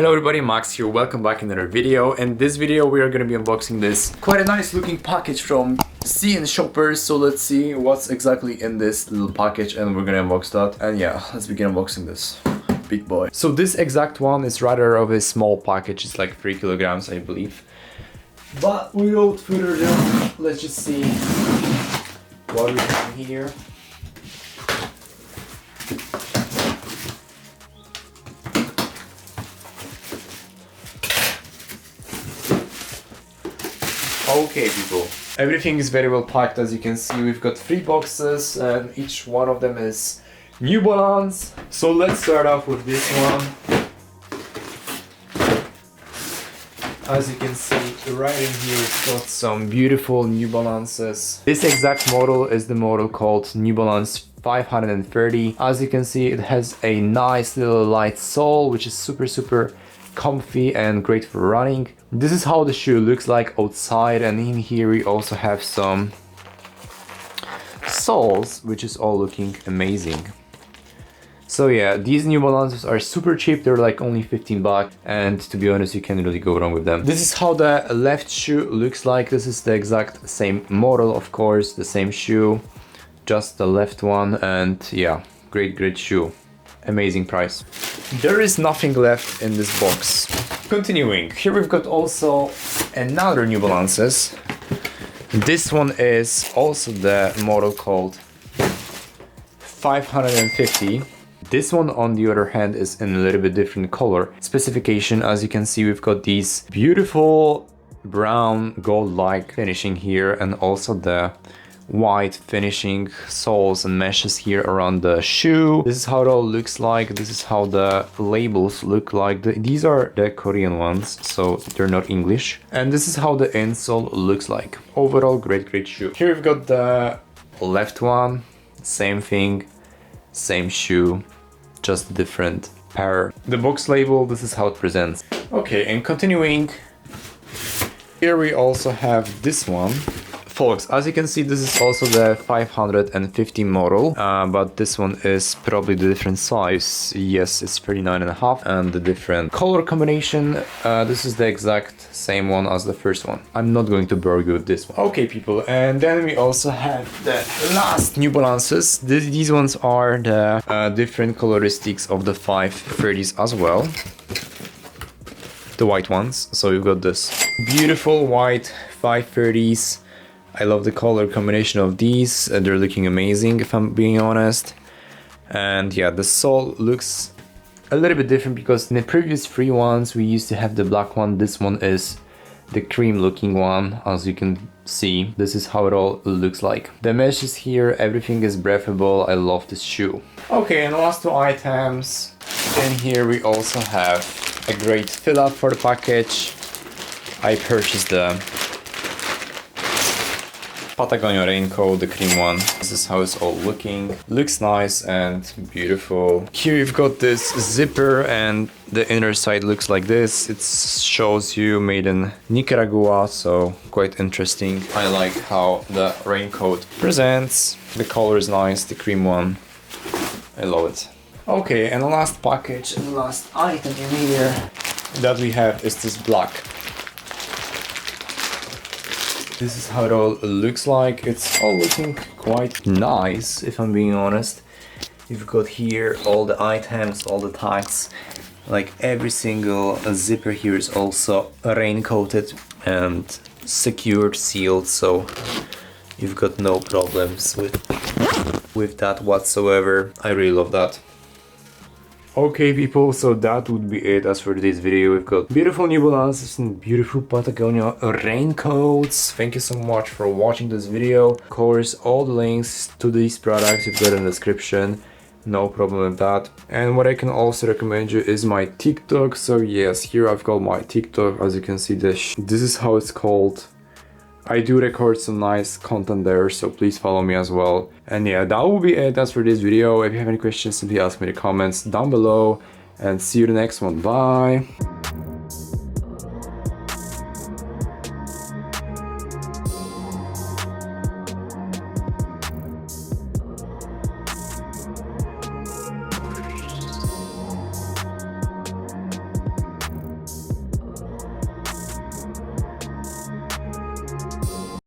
Hello everybody, Max here, welcome back in another video. In this video we are going to be unboxing this quite a nice looking package from CNShopper. So let's see what's exactly in this little package and we're going to unbox that. And yeah, let's begin unboxing this big boy. So this exact one is rather of a small package, it's like 3 kilograms I believe. But without further ado, let's just see what we have here. Okay people, everything is very well packed. As you can see, we've got 3 boxes and each one of them is New Balance. So let's start off with this one. As you can see, right in here it's got some beautiful New Balances. This exact model is the model called New Balance 530. As you can see, it has a nice little light sole which is super comfy and great for running. This is how the shoe looks like outside, and in here we also have some soles which is all looking amazing. So yeah, these New Balances are super cheap, they're like only 15 bucks, and to be honest you can't really go wrong with them. This is how the left shoe looks like. This is the exact same model, of course, the same shoe, just the left one, and yeah, great shoe. Amazing price. There is nothing left in this box. Continuing, here we've got also another New Balances. This one is also the model called 550. This one on the other hand is in a little bit different color specification. As you can see, we've got these beautiful brown gold-like finishing here, and also the white finishing soles and meshes here around the shoe. This is how it all looks like. This is how the labels look like. These are the Korean ones, so they're not English. And this is how the insole looks like. Overall, great shoe. Here we've got the left one, same thing, same shoe, just different pair. The box label, this is how it presents. Okay, and continuing, here we also have this one. Folks, as you can see, this is also the 550 model, but this one is probably the different size. Yes, it's 39.5, and the different color combination. This is the exact same one as the first one. I'm not going to bore you with this one. Okay people, and then we also have the last New Balances. These ones are the different coloristics of the 530s as well. The white ones. So you've got this beautiful white 530s. I love the color combination of these, they're looking amazing if I'm being honest. And yeah, the sole looks a little bit different because in the previous 3 ones we used to have the black one. This one is the cream looking one. As you can see, this is how it all looks like. The mesh is here, everything is breathable. I love this shoe. Okay, and the last 2 items. In here we also have a great fill up for the package. I purchased the Patagonia raincoat, the cream one. This is how it's all looking. Looks nice and beautiful. Here you've got this zipper and the inner side looks like this. It shows you made in Nicaragua, so quite interesting. I like how the raincoat presents. The color is nice, the cream one. I love it. Okay, and the last package and the last item in here that we have is this black. This is how it all looks like. It's all looking quite nice, if I'm being honest. You've got here all the items, all the tags. Like every single zipper here is also rain coated and secured, sealed, so you've got no problems with that whatsoever. I really love that. Okay people, so that would be it as for today's video. We've got beautiful New Balances and beautiful Patagonia raincoats. Thank you so much for watching this video. Of course, all the links to these products you've got in the description. No problem with that. And what I can also recommend you is my TikTok. So yes, here I've got my TikTok. As you can see, this is how it's called. I do record some nice content there, so please follow me as well. And yeah, that will be it as for this video. If you have any questions, simply ask me in the comments down below, and see you in the next one. Bye!